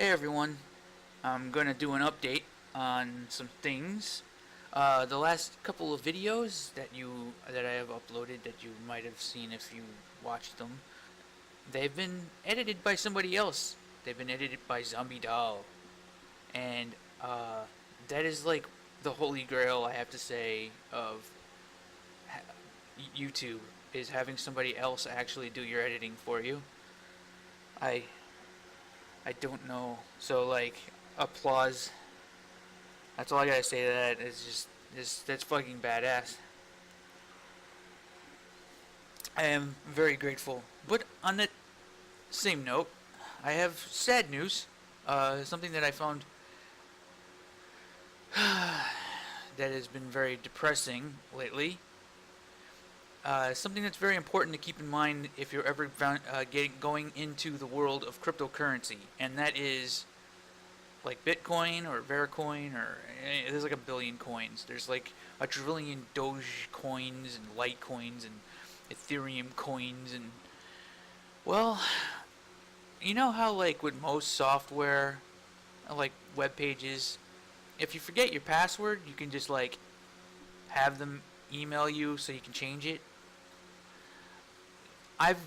Hey everyone, I'm gonna do an update on some things. The last couple of videos that I have uploaded that you might have seen if you watched them, they've been edited by somebody else. They've been edited by Zombie Doll, and that is like the holy grail, I have to say, of YouTube is having somebody else actually do your editing for you. I I don't know. So like applause. That's all I gotta say to that. It's just that's fucking badass. I am very grateful. But on that same note, I have sad news. Something that I found that has been very depressing lately. Something that's very important to keep in mind if you're ever going into the world of cryptocurrency, and that is like Bitcoin or Vericoin or there's like a billion coins. There's like a trillion Doge coins and Litecoins and Ethereum coins and well, you know how like with most software, like web pages, if you forget your password, you can just like have them email you so you can change it. I've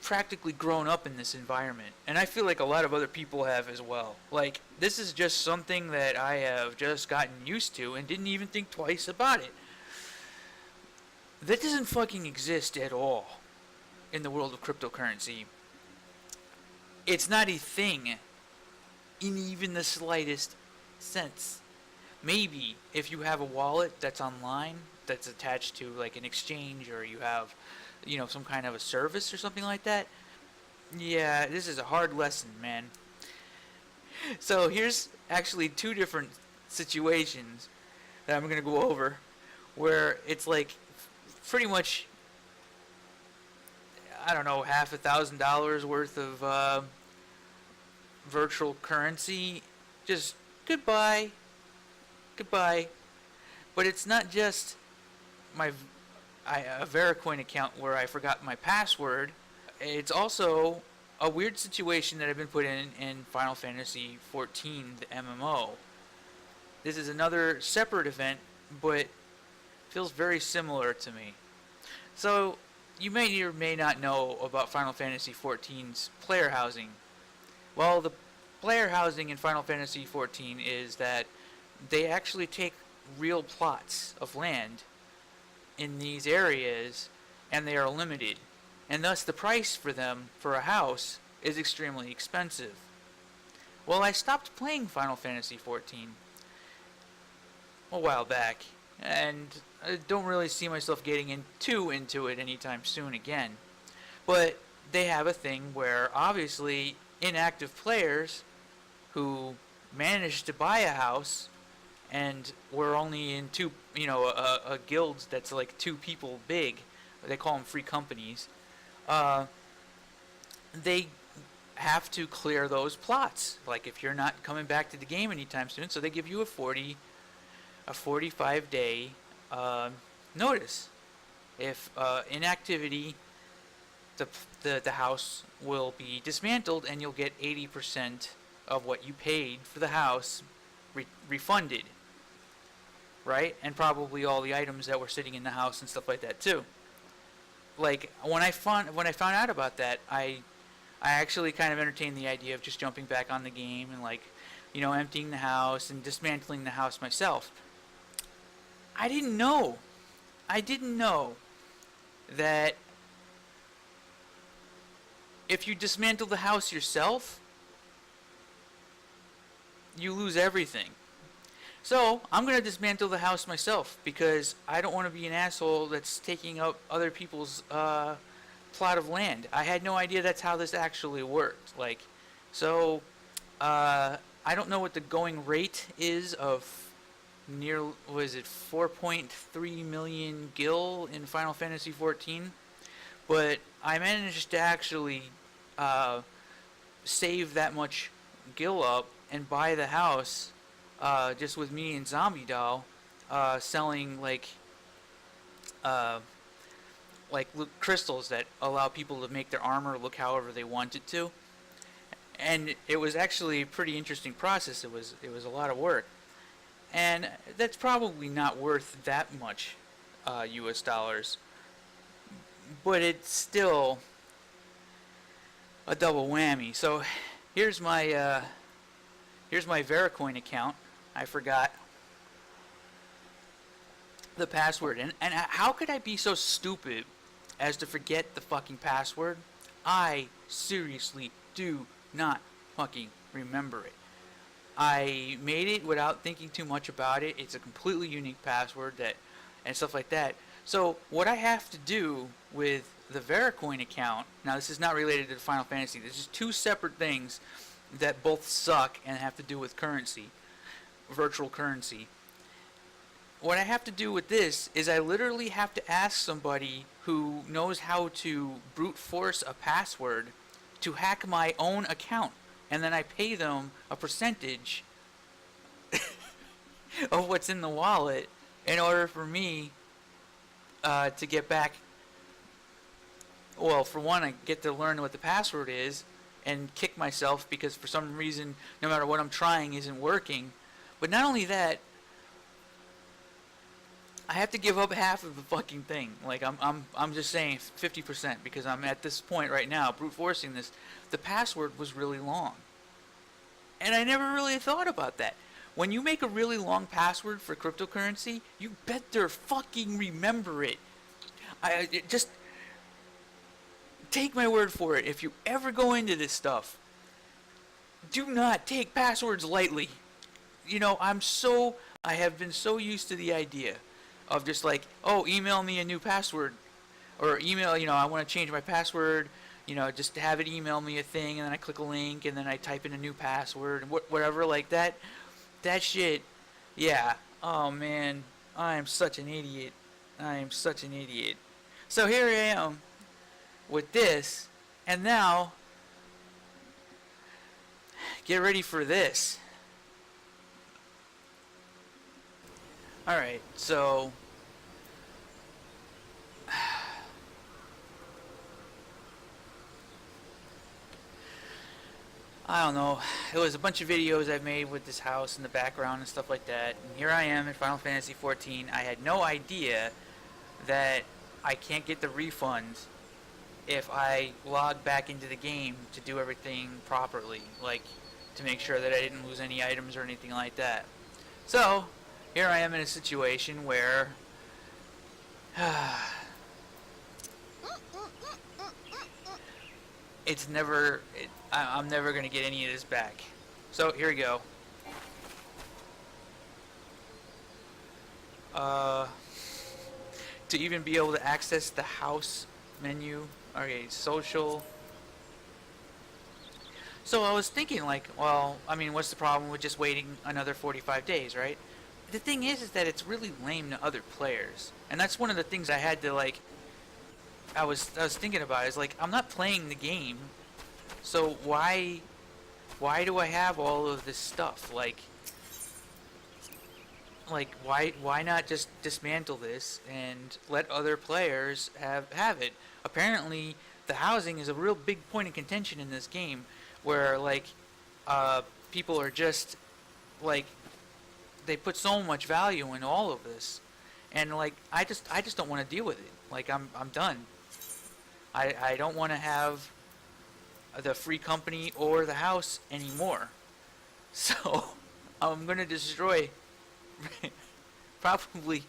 practically grown up in this environment, and I feel like a lot of other people have as well. Like, this is just something that I have just gotten used to and didn't even think twice about it. That doesn't fucking exist at all in the world of cryptocurrency. It's not a thing in even the slightest sense. Maybe if you have a wallet that's online, that's attached to like an exchange, or you have, some kind of a service or something like that. Yeah, this is a hard lesson, man. So here's actually two different situations that I'm going to go over where it's like pretty much, I don't know, half $1,000 worth of virtual currency. Just goodbye. Goodbye. But it's not just my a Vericoin account where I forgot my password. It's also a weird situation that I've been put in Final Fantasy XIV, the MMO. This is another separate event, but feels very similar to me. So, you may or may not know about Final Fantasy XIV's player housing. Well, the player housing in Final Fantasy XIV is that they actually take real plots of land in these areas and they are limited. And thus the price for them for a house is extremely expensive. Well, I stopped playing Final Fantasy XIV a while back, and I don't really see myself getting into it anytime soon again. But they have a thing where obviously inactive players who manage to buy a house and we're only in two, a guild that's like two people big. They call them free companies. Uh, they have to clear those plots. Like if you're not coming back to the game anytime soon, so they give you a 45-day notice. If inactivity, the house will be dismantled, and you'll get 80% of what you paid for the house refunded, right? And probably all the items that were sitting in the house and stuff like that too. Like when I found out about that, I actually kind of entertained the idea of just jumping back on the game and like, emptying the house and dismantling the house myself. I didn't know. I didn't know that if you dismantle the house yourself, you lose everything. So, I'm going to dismantle the house myself because I don't want to be an asshole that's taking up other people's plot of land. I had no idea that's how this actually worked. I don't know what the going rate is of was it 4.3 million gil in Final Fantasy XIV? But I managed to actually save that much gil up and buy the house just with me and Zombie Doll selling uh, crystals that allow people to make their armor look however they want it to. And it was actually a pretty interesting process. It was a lot of work, and that's probably not worth that much U.S. dollars, but it's still a double whammy. So here's my Vericoin account. I forgot the password, and how could I be so stupid as to forget the fucking password? I seriously do not fucking remember it. I made it without thinking too much about it. It's a completely unique password that and stuff like that. So what I have to do with the Vericoin account, now this is not related to Final Fantasy. This is two separate things that both suck and have to do with currency, virtual currency. What I have to do with this is I literally have to ask somebody who knows how to brute force a password to hack my own account, and then I pay them a percentage of what's in the wallet in order for me to get back. Well, for one, I get to learn what the password is and kick myself because for some reason, no matter what I'm trying, isn't working. But not only that, I have to give up half of the fucking thing. Like I'm just saying 50% because I'm at this point right now brute forcing this. The password was really long, and I never really thought about that. When you make a really long password for cryptocurrency, you better fucking remember it. Just take my word for it. If you ever go into this stuff, do not take passwords lightly. You know, I have been so used to the idea of just like, oh, email me a new password, or email, you know, I want to change my password, you know, just have it email me a thing, and then I click a link, and then I type in a new password, and whatever, like that shit, yeah, oh man, I am such an idiot, so here I am, with this, and now, get ready for this. Alright, so I don't know. It was a bunch of videos I've made with this house in the background and stuff like that. And here I am in Final Fantasy XIV. I had no idea that I can't get the refunds if I log back into the game to do everything properly, like to make sure that I didn't lose any items or anything like that. So here I am in a situation where I'm never going to get any of this back. So here we go. To even be able to access the house menu, okay, social. So I was thinking like, well, I mean, what's the problem with just waiting another 45 days, right? The thing is that it's really lame to other players, and that's one of the things I had to like. I was thinking about is like I'm not playing the game, so why do I have all of this stuff? Like why not just dismantle this and let other players have it? Apparently, the housing is a real big point of contention in this game, where like people are just like they put so much value in all of this, and like I just don't want to deal with it. Like I'm done. I don't want to have the free company or the house anymore. So I'm gonna destroy probably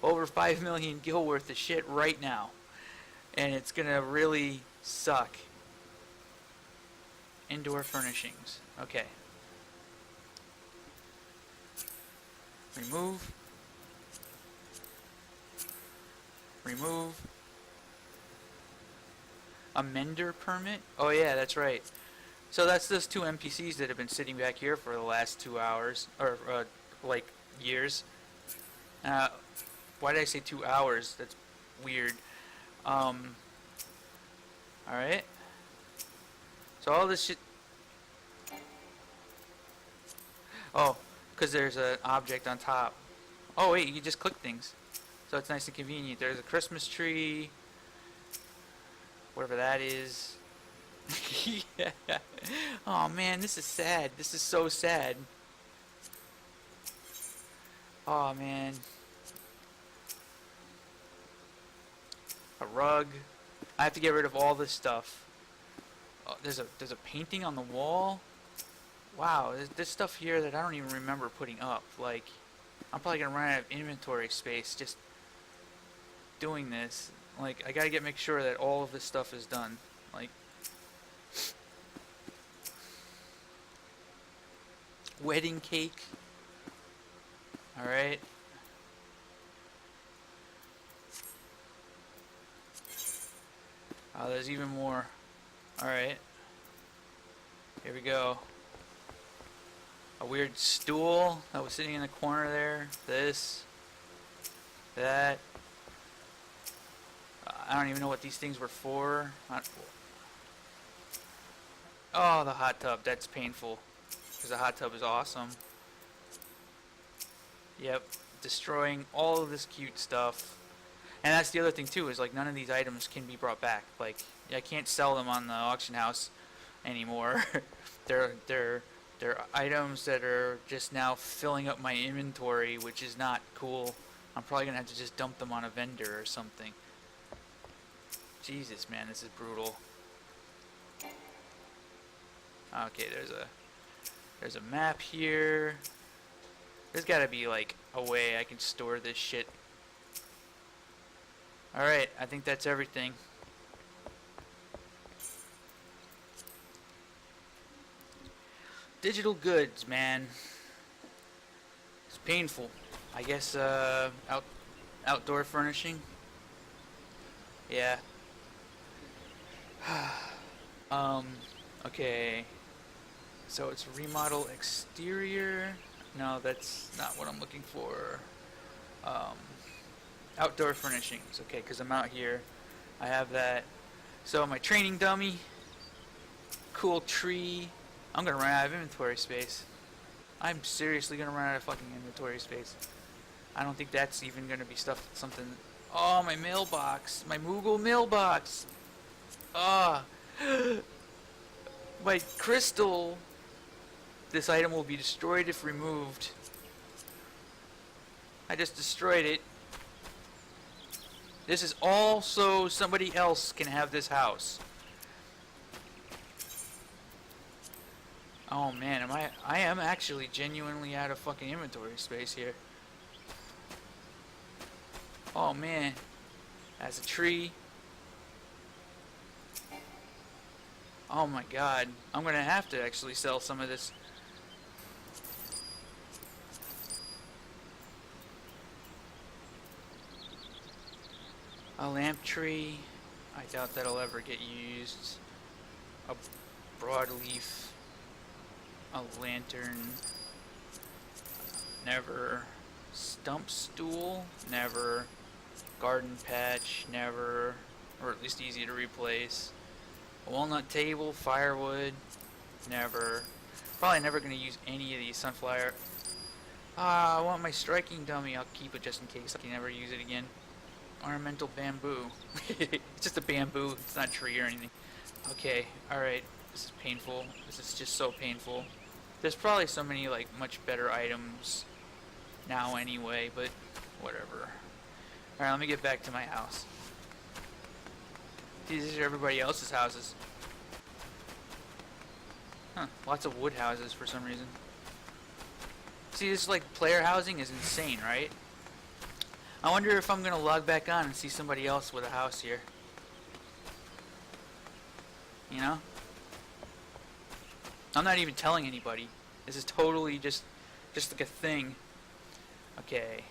over 5 million gil worth of shit right now, and it's gonna really suck. Indoor furnishings. Okay. Remove. Remove. Amender permit? Oh yeah, that's right. So that's those two NPCs that have been sitting back here for the last 2 hours, or like years. Why did I say 2 hours? That's weird. Alright. So all this shit... Oh, because there's an object on top. Oh wait, you just click things. So it's nice and convenient. There's a Christmas tree. Whatever that is. Yeah. Oh man, this is sad. This is so sad. Oh man. A rug. I have to get rid of all this stuff. Oh, there's a painting on the wall. Wow, there's stuff here that I don't even remember putting up. Like, I'm probably gonna run out of inventory space just doing this. Like, I gotta make sure that all of this stuff is done. Like, wedding cake. Alright. Oh, there's even more. Alright. Here we go. A weird stool that was sitting in the corner there. This. That. I don't even know what these things were for. Oh, the hot tub. That's painful. Because the hot tub is awesome. Yep. Destroying all of this cute stuff. And that's the other thing too, is like none of these items can be brought back. Like, I can't sell them on the auction house anymore. they're items that are just now filling up my inventory, which is not cool. I'm probably gonna have to just dump them on a vendor or something. Jesus, man, this is brutal. Okay, there's a map here. There's gotta be like a way I can store this shit. Alright, I think that's everything. Digital goods, man. It's painful. I guess, outdoor furnishing? Yeah. Okay. So it's remodel exterior. No, that's not what I'm looking for. Outdoor furnishings. Okay, because I'm out here. I have that. So my training dummy. Cool tree. I'm gonna run out of inventory space. I'm seriously gonna run out of fucking inventory space. I don't think that's even gonna be something. Oh, my mailbox. My Moogle mailbox. Ah. My crystal. This item will be destroyed if removed. I just destroyed it. This is all so somebody else can have this house. Oh man, I am actually genuinely out of fucking inventory space here. Oh man. That's a tree. Oh my god. I'm gonna have to actually sell some of this. A lamp tree. I doubt that'll ever get used. A broadleaf. A lantern. Never. Stump stool. Never. Garden patch. Never. Or at least easy to replace. A walnut table. Firewood. Never. Probably never going to use any of these sunflower. I want my striking dummy. I'll keep it just in case I can never use it again. Ornamental bamboo. It's just a bamboo. It's not a tree or anything. Okay. Alright. This is painful. This is just so painful. There's probably so many, like, much better items now anyway, but whatever. Alright, let me get back to my house. These are everybody else's houses. Huh. Lots of wood houses for some reason. See, this, like, player housing is insane, right? I wonder if I'm gonna log back on and see somebody else with a house here. You know? I'm not even telling anybody. This is totally just like a thing. Okay.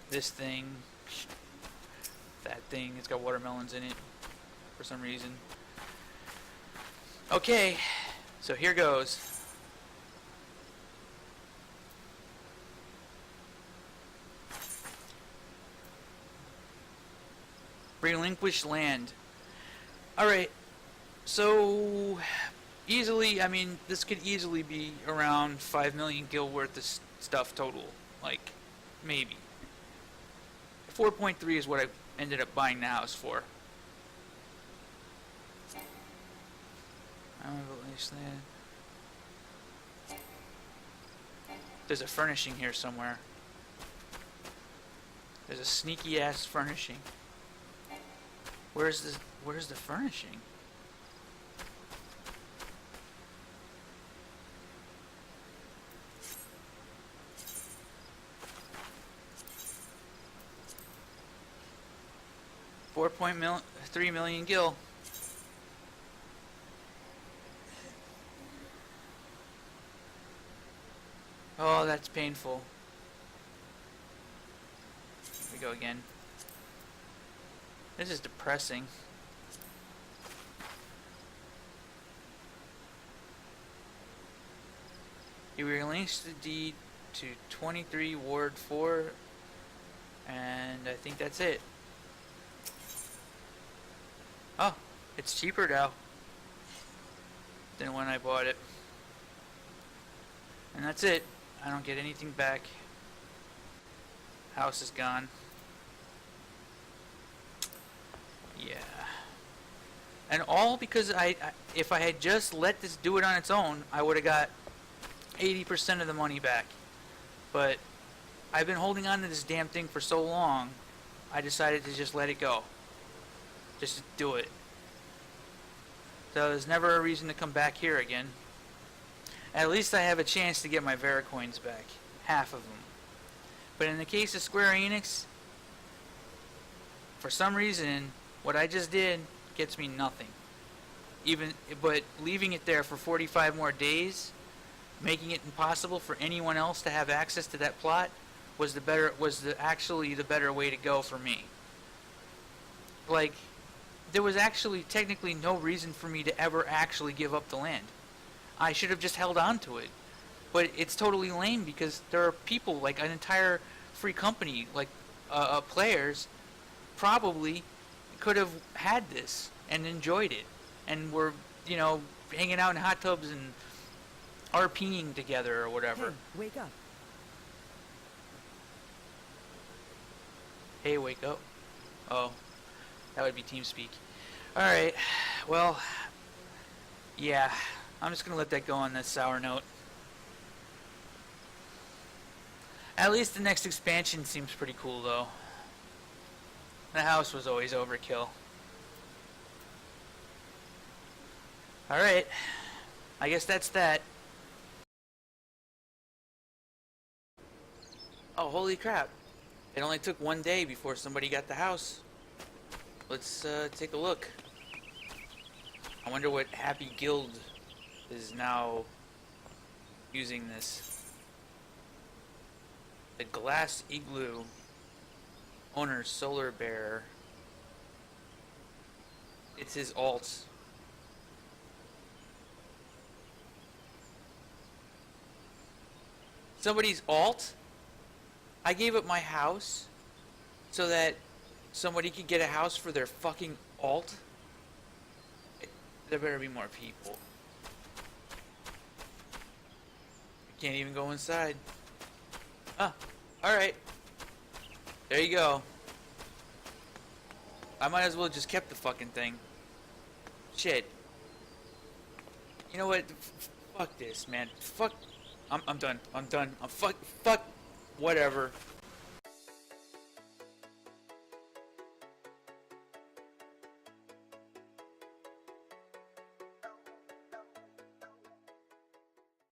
This thing. That thing. It's got watermelons in it. For some reason. Okay. So here goes. Relinquish land. Alright. So, easily, I mean, this could easily be around 5 million gil worth of stuff total. Like, maybe. 4.3 is what I ended up buying the house for. at least then. There's a furnishing here somewhere. There's a sneaky ass furnishing. Where's the furnishing? $4.3 million gil. Oh, that's painful. Here we go again. This is depressing. You released the deed to 23 Ward 4, and I think that's it. Oh, it's cheaper now than when I bought it. And that's it. I don't get anything back. House is gone. Yeah. And all because if I had just let this do it on its own, I would have got 80% of the money back. But I've been holding on to this damn thing for so long, I decided to just let it go. Just to do it. So there's never a reason to come back here again. At least I have a chance to get my Veracoins back. Half of them. But in the case of Square Enix, for some reason, what I just did gets me nothing. But leaving it there for 45 more days, making it impossible for anyone else to have access to that plot, was actually the better way to go for me. Like, there was actually technically no reason for me to ever actually give up the land. I should have just held on to it. But it's totally lame because there are people, like an entire free company, like players, probably could have had this and enjoyed it. And were, hanging out in hot tubs and RPing together or whatever. Hey, wake up. Hey, wake up. Oh, that would be TeamSpeak. Alright, well, yeah, I'm just going to let that go on this sour note. At least the next expansion seems pretty cool, though. The house was always overkill. Alright, I guess that's that. Oh, holy crap. It only took one day before somebody got the house. Let's take a look. I wonder what Happy Guild is now using this. The Glass Igloo. Owner Solar Bear. It's his alt. Somebody's alt? I gave up my house so that somebody could get a house for their fucking alt? There better be more people. I can't even go inside. Ah, alright. There you go. I might as well just kept the fucking thing. Shit. You know what? Fuck this, man. Fuck. I'm done. I'm done. Fuck. Whatever.